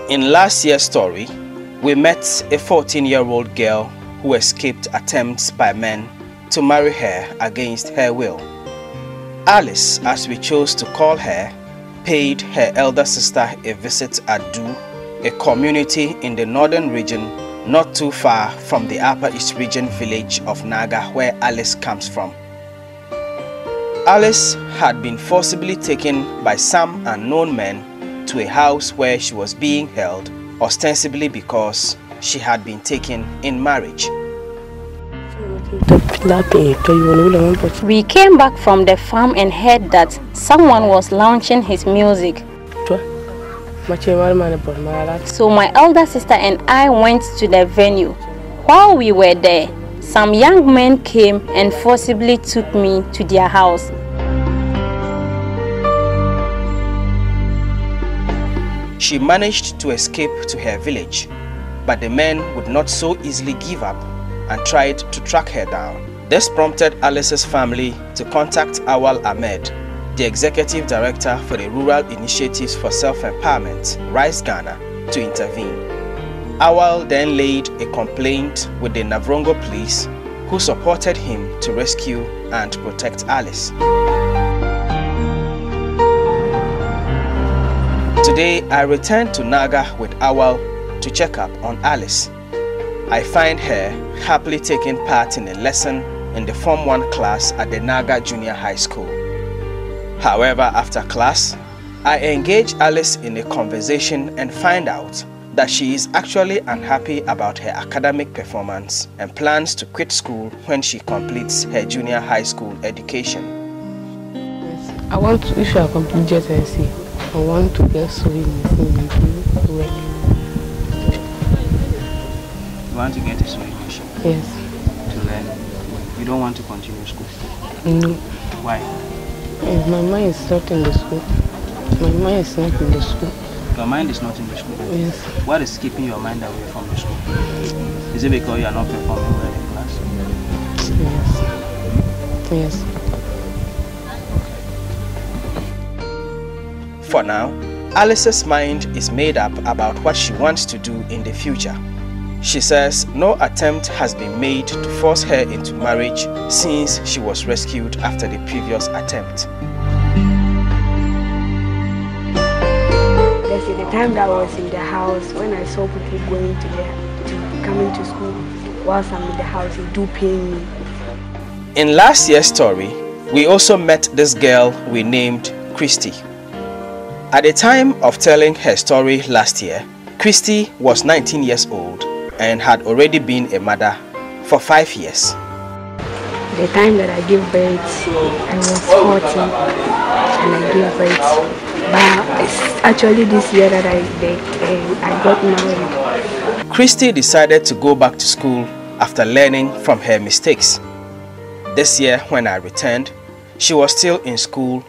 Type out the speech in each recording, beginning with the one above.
In last year's story, we met a 14-year-old girl who escaped attempts by men to marry her against her will. Alice, as we chose to call her, paid her elder sister a visit at Du, a community in the northern region not too far from the Upper East Region village of Naga, where Alice comes from. Alice had been forcibly taken by some unknown men to a house where she was being held, ostensibly because she had been taken in marriage. We came back from the farm and heard that someone was launching his music. So my elder sister and I went to the venue. While we were there, some young men came and forcibly took me to their house. She managed to escape to her village, but the men would not so easily give up and tried to track her down. This prompted Alice's family to contact Awal Ahmed, the executive director for the Rural Initiatives for Self-Empowerment, RISE Ghana, to intervene. Awal then laid a complaint with the Navrongo police, who supported him to rescue and protect Alice. Today, I returned to Naga with Awal to check up on Alice. I find her happily taking part in a lesson in the Form 1 class at the Naga Junior High School. However, after class, I engage Alice in a conversation and find out that she is actually unhappy about her academic performance and plans to quit school when she completes her junior high school education. Yes. I want to issue a complete JSC. I want to get sewing machine to work. You want to get a sewing machine? Yes. To learn? You don't want to continue school? No. Why? Yes, my mind is not in the school. My mind is not in the school. Your mind is not in the school? Yes. What is keeping your mind away from the school? Is it because you are not performing well in class? Yes. Yes. For now, Alice's mind is made up about what she wants to do in the future. She says no attempt has been made to force her into marriage since she was rescued after the previous attempt. The time that I was in the house, when I saw people going coming to school, whilst I'm in the house, it do pain me. In last year's story, we also met this girl we named Christy. At the time of telling her story last year, Christy was 19 years old and had already been a mother for 5 years. The time that I gave birth, I was 14 and I gave birth. But it's actually this year that I got married. Christy decided to go back to school after learning from her mistakes. This year, when I returned, she was still in school,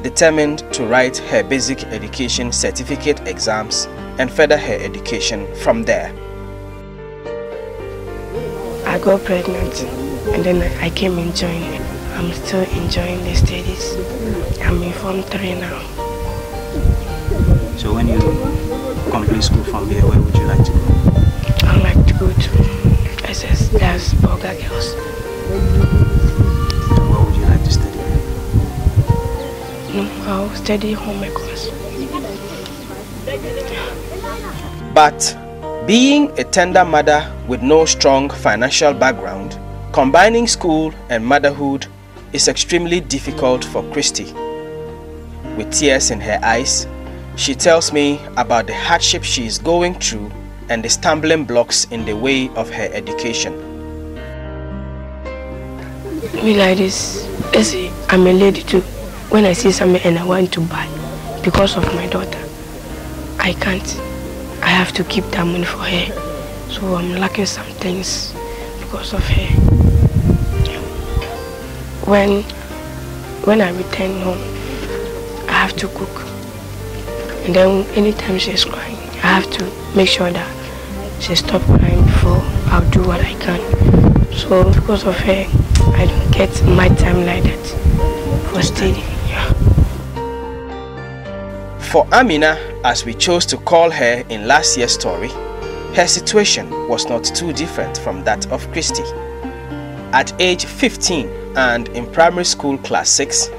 determined to write her basic education certificate exams and further her education from there. I got pregnant and then I came and joined. I'm still enjoying the studies. I'm in Form 3 now. So when you complete school from here, where would you like to go? I'd like to go to SS, that's Burger Girls. Where would you like to study? No, I'll study home econs. But being a tender mother with no strong financial background, combining school and motherhood is extremely difficult for Christy. With tears in her eyes, she tells me about the hardship she is going through and the stumbling blocks in the way of her education. Me like this, I'm a lady too. When I see something and I want to buy because of my daughter, I can't. I have to keep that money for her. So I'm lacking some things because of her. When I return home, I have to cook. And then anytime she's crying, I have to make sure that she stops crying before I'll do what I can. So because of her, I don't get my time like that for studying. Yeah. For Amina as we chose to call her in last year's story, her situation was not too different from that of Christy. At age 15 and in primary school class 6,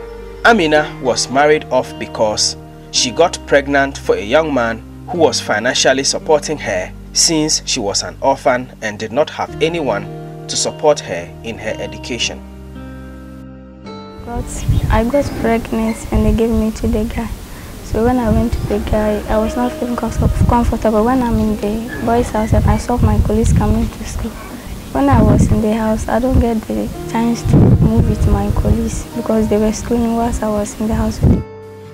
Amina was married off because she got pregnant for a young man who was financially supporting her since she was an orphan and did not have anyone to support her in her education. I got pregnant and they gave me to the guy. So when I went to the guy, I was not feeling comfortable. When I'm in the boys' house and I saw my colleagues coming to school, when I was in the house, I don't get the chance to move with my colleagues because they were schooling whilst I was in the house.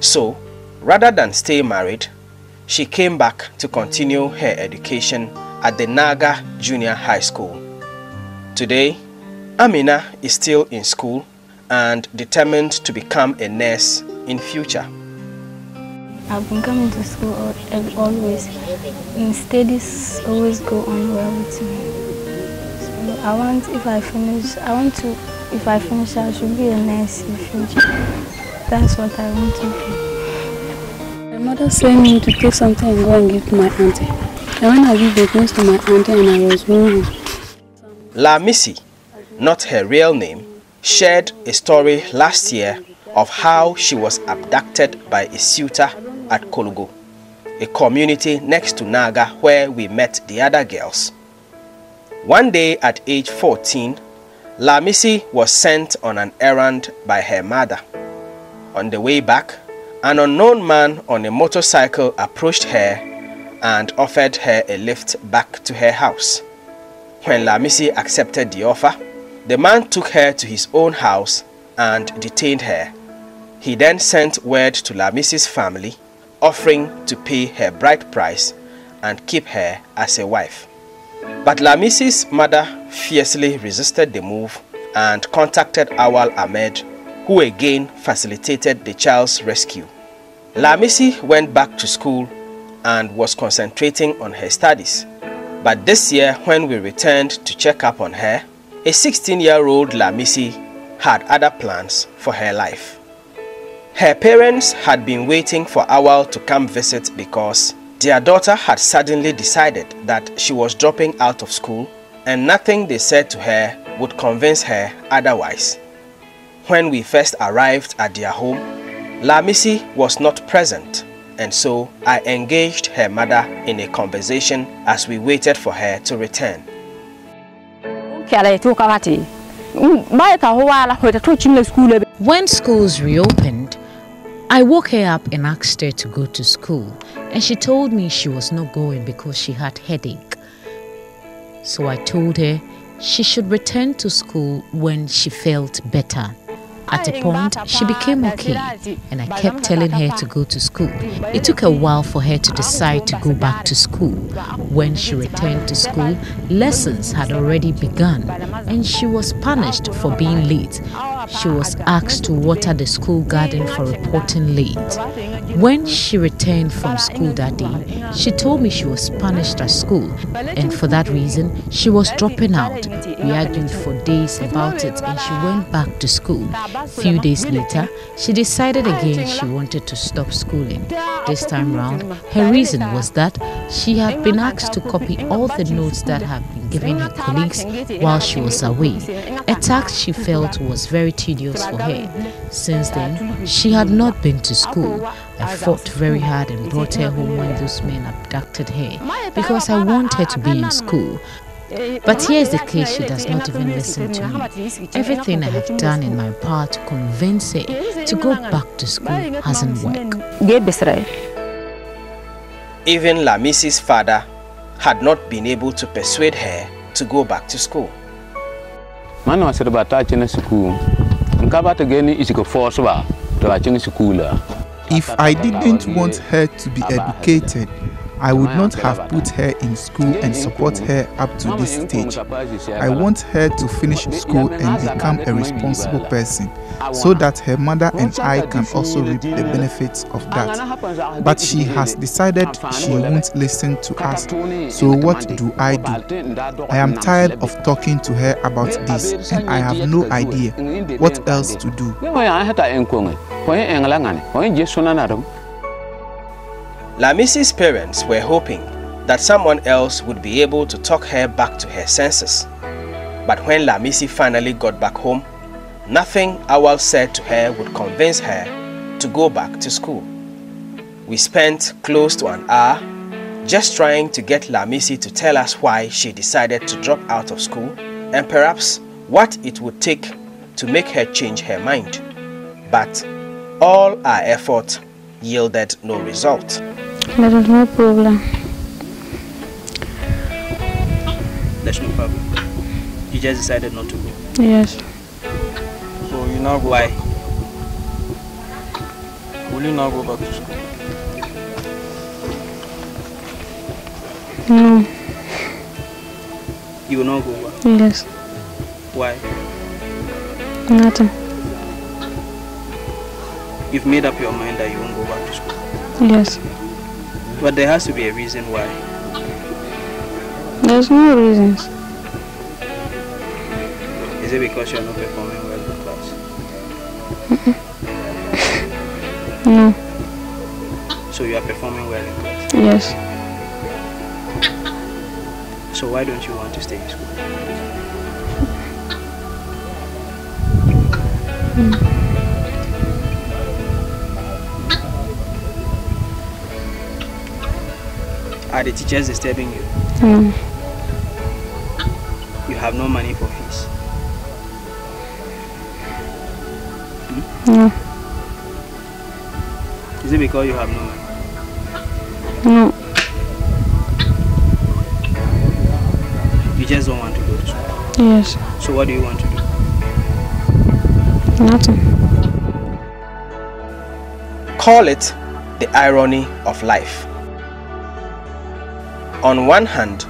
So, rather than stay married, she came back to continue her education at the Naga Junior High School. Today, Amina is still in school and determined to become a nurse in future. I've been coming to school always, and studies always go on well with me. So if I finish, I should be a nurse in future. That's what I want to be. My mother sent me to take something and go and give to my auntie. And when I give the things to my auntie and I was going home. Lamisi, not her real name, shared a story last year of how she was abducted by a suitor at Kolugo, a community next to Naga where we met the other girls. One day at age 14, Lamisi was sent on an errand by her mother. On the way back, an unknown man on a motorcycle approached her and offered her a lift back to her house. When Lamisi accepted the offer, the man took her to his own house and detained her. He then sent word to Lamisi's family, offering to pay her bride price and keep her as a wife. But Lamisi's mother fiercely resisted the move and contacted Awal Ahmed, who again facilitated the child's rescue. Lamisi went back to school and was concentrating on her studies. But this year, when we returned to check up on her, a 16-year-old Lamisi had other plans for her life. Her parents had been waiting for Awal to come visit because their daughter had suddenly decided that she was dropping out of school and nothing they said to her would convince her otherwise. When we first arrived at their home, Lamisi was not present, and so I engaged her mother in a conversation as we waited for her to return. When schools reopened, I woke her up and asked her to go to school, and she told me she was not going because she had headache. So I told her she should return to school when she felt better. At a point, she became okay, and I kept telling her to go to school. It took a while for her to decide to go back to school. When she returned to school, lessons had already begun, and she was punished for being late. She was asked to water the school garden for reporting late. When she returned from school that day, she told me she was punished at school, and for that reason, she was dropping out. We argued for days about it, and she went back to school. Few days later, she decided again she wanted to stop schooling. This time round, her reason was that she had been asked to copy all the notes that had been given her colleagues while she was away, a task she felt was very tedious for her. Since then, she had not been to school. I fought very hard and brought her home when those men abducted her because I want her to be in school. But here's the case: she does not even listen to me. Everything I have done in my power to convince her to go back to school hasn't worked. Even Lamisi's father had not been able to persuade her to go back to school. If I didn't want her to be educated, I would not have put her in school and support her up to this stage. I want her to finish school and become a responsible person so that her mother and I can also reap the benefits of that. But she has decided she won't listen to us. So what do? I am tired of talking to her about this, and I have no idea what else to do. Lamisi's parents were hoping that someone else would be able to talk her back to her senses. But when Lamisi finally got back home, nothing Awal said to her would convince her to go back to school. We spent close to an hour just trying to get Lamisi to tell us why she decided to drop out of school and perhaps what it would take to make her change her mind. But all our effort yielded no result. There is no problem. There's no problem. You just decided not to go. Yes. So you now go Why? back. Will you now go back to school? No. You will not go back. Yes. Why? Nothing. You've made up your mind that you won't go back to school. Yes. But there has to be a reason why. There's no reasons. Is it because you're not performing well in class? No. So you are performing well in class? Yes. So why don't you want to stay in school? Are the teachers disturbing you? No. You have no money for fees? No. Is it because you have no money? No. You just don't want to go to school? Yes. So what do you want to do? Nothing. Call it the irony of life. On one hand,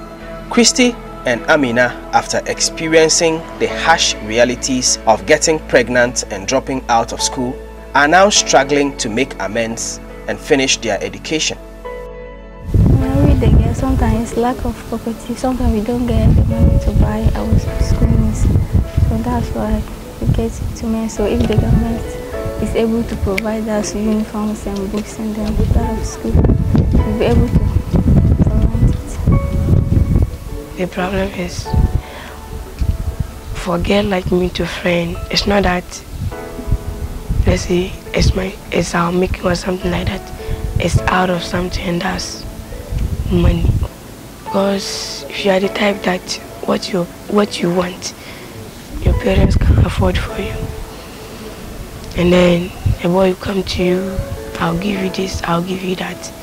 Christy and Amina, after experiencing the harsh realities of getting pregnant and dropping out of school, are now struggling to make amends and finish their education. When we get sometimes lack of property, sometimes we don't get the money to buy our school needs. So that's why we get it to me. So if the government is able to provide us uniforms and books and then we start school, we'll be able to provide it. The problem is, for a girl like me to friend, it's not that, let's say, it's our making or something like that. It's out of something that's money. Because if you are the type that what you want, your parents can afford for you. And then a boy will come to you, I'll give you this, I'll give you that.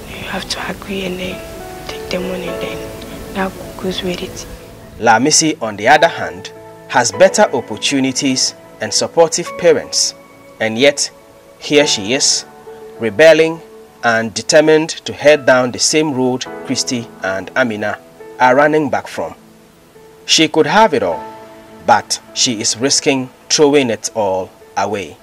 You have to agree and then take the money and then that goes with it. Lamisi, on the other hand, has better opportunities and supportive parents. And yet, here she is, rebelling and determined to head down the same road Christy and Amina are running back from. She could have it all, but she is risking throwing it all away.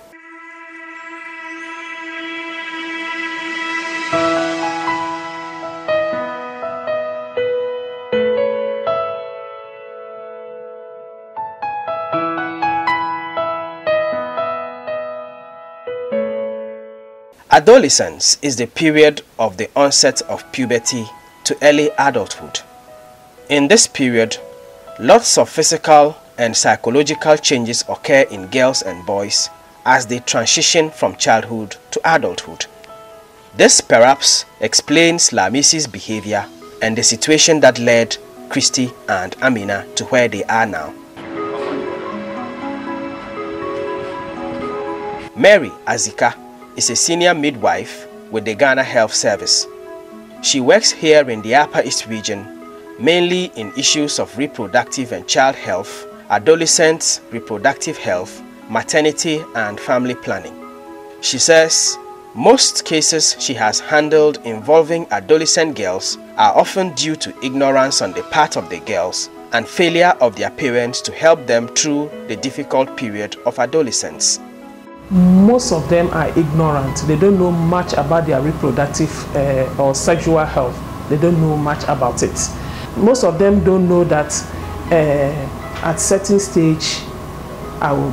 Adolescence is the period of the onset of puberty to early adulthood. In this period, lots of physical and psychological changes occur in girls and boys as they transition from childhood to adulthood. This perhaps explains Lamisi's behavior and the situation that led Christy and Amina to where they are now. Mary Azika is a senior midwife with the Ghana Health Service. She works here in the Upper East region, mainly in issues of reproductive and child health, adolescent reproductive health, maternity and family planning. She says most cases she has handled involving adolescent girls are often due to ignorance on the part of the girls and failure of their parents to help them through the difficult period of adolescence. Most of them are ignorant. They don't know much about their reproductive or sexual health. They don't know much about it. Most of them don't know that at certain stage I will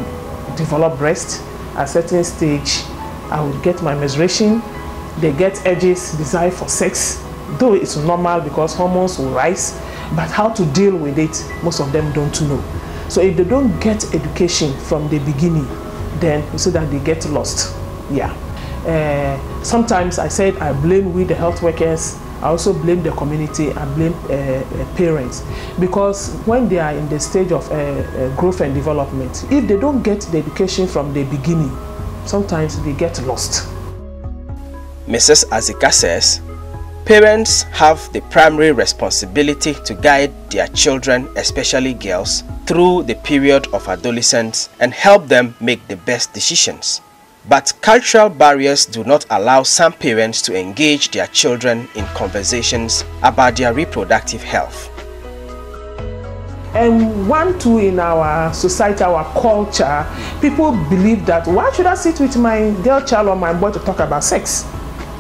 develop breast. At certain stage I will get my menstruation. They get urges, desire for sex, though it's normal because hormones will rise, but how to deal with it, most of them don't know. So if they don't get education from the beginning, then you see that they get lost. Yeah. Sometimes I said I blame we the health workers. I also blame the community. I blame parents, because when they are in the stage of growth and development, if they don't get the education from the beginning, sometimes they get lost. Mrs. Azika says, parents have the primary responsibility to guide their children, especially girls, through the period of adolescence and help them make the best decisions. But cultural barriers do not allow some parents to engage their children in conversations about their reproductive health. And one, too, in our society, our culture, people believe that why should I sit with my girl child or my boy to talk about sex?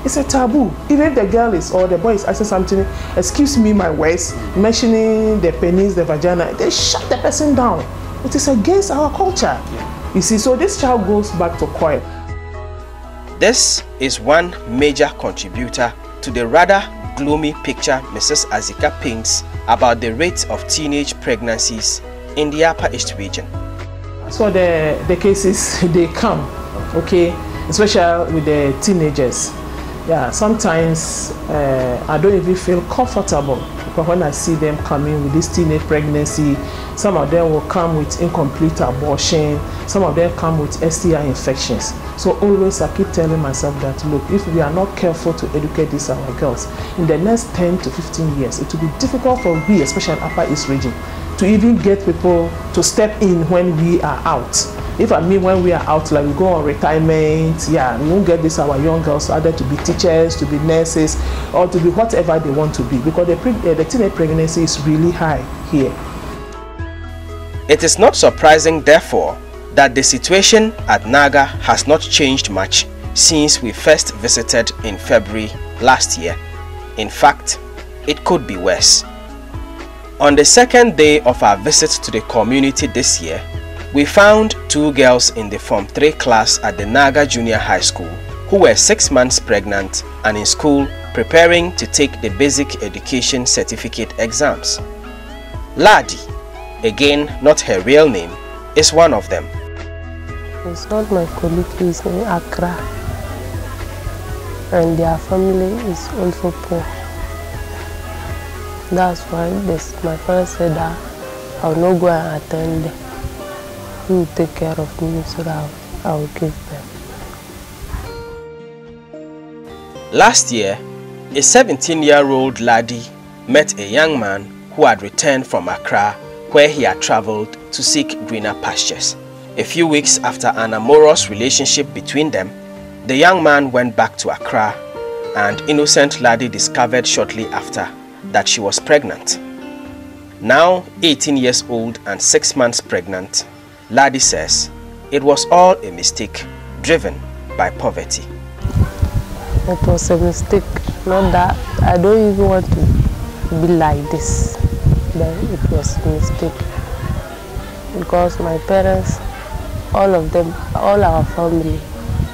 It's a taboo. Even if the girl is or the boy is asking something, excuse me, my words, mentioning the penis, the vagina, they shut the person down. It is against our culture. You see, so this child goes back to coil. This is one major contributor to the rather gloomy picture Mrs. Azika paints about the rate of teenage pregnancies in the Upper East region. So the cases, they come, okay, especially with the teenagers. Yeah, sometimes I don't even feel comfortable, but when I see them coming with this teenage pregnancy, some of them will come with incomplete abortion, some of them come with STI infections. So always I keep telling myself that, look, if we are not careful to educate these our girls, in the next 10 to 15 years, it will be difficult for we, especially Upper East region, to even get people to step in when we are out. If I mean when we are out, like we go on retirement, yeah, we won't get this our young girls either to be teachers, to be nurses, or to be whatever they want to be, because the teenage pregnancy is really high here. It is not surprising, therefore, that the situation at Naga has not changed much since we first visited in February last year. In fact, it could be worse. On the second day of our visit to the community this year, we found 2 girls in the Form 3 class at the Naga Junior High School who were 6 months pregnant and in school preparing to take the basic education certificate exams. Ladi, again not her real name, is one of them. It's not my colleague, he's in Accra, and their family is also poor. That's why my father said that I will not go and attend them. He will take care of me so that I will give them. Last year, a 17-year-old laddie met a young man who had returned from Accra, where he had traveled to seek greener pastures. A few weeks after an amorous relationship between them, the young man went back to Accra, and innocent laddie discovered shortly after that she was pregnant. Now 18 years old and 6 months pregnant, Ladi says it was all a mistake driven by poverty. It was a mistake, not that I don't even want to be like this, but it was a mistake because my parents, all of them, all our family,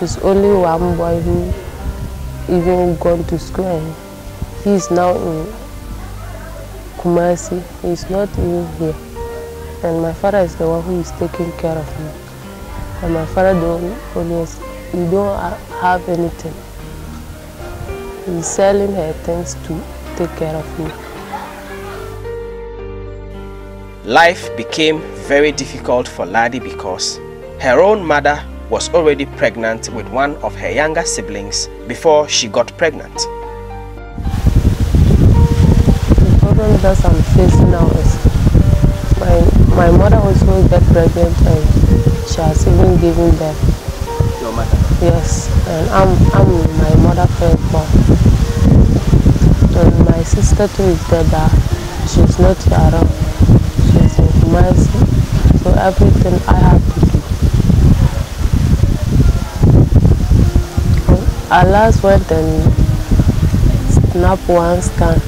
is only one boy who even gone to school, and he is now in Kumasi. He is not even here. And my father is the one who is taking care of me. And my father don't have anything. He's selling her things to take care of me. Life became very difficult for Ladi because her own mother was already pregnant with one of her younger siblings before she got pregnant. The problem that I'm facing now is my mother also got pregnant and she has even given birth. Your mother? Yes, and I'm my mother firstborn. And my sister too is dead, but she's not around. She's in Lamisi, so everything I have to do. I last went and snapped one scan,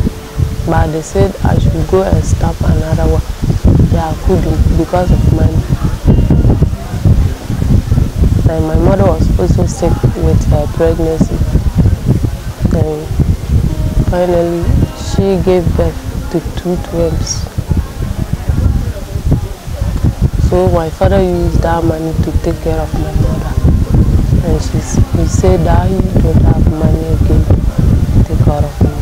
but they said I should go and snap another one. I couldn't because of money. And my mother was also sick with her pregnancy. And finally, she gave birth to 2 twins. So my father used that money to take care of my mother. And he said that he don't have money again to take care of me.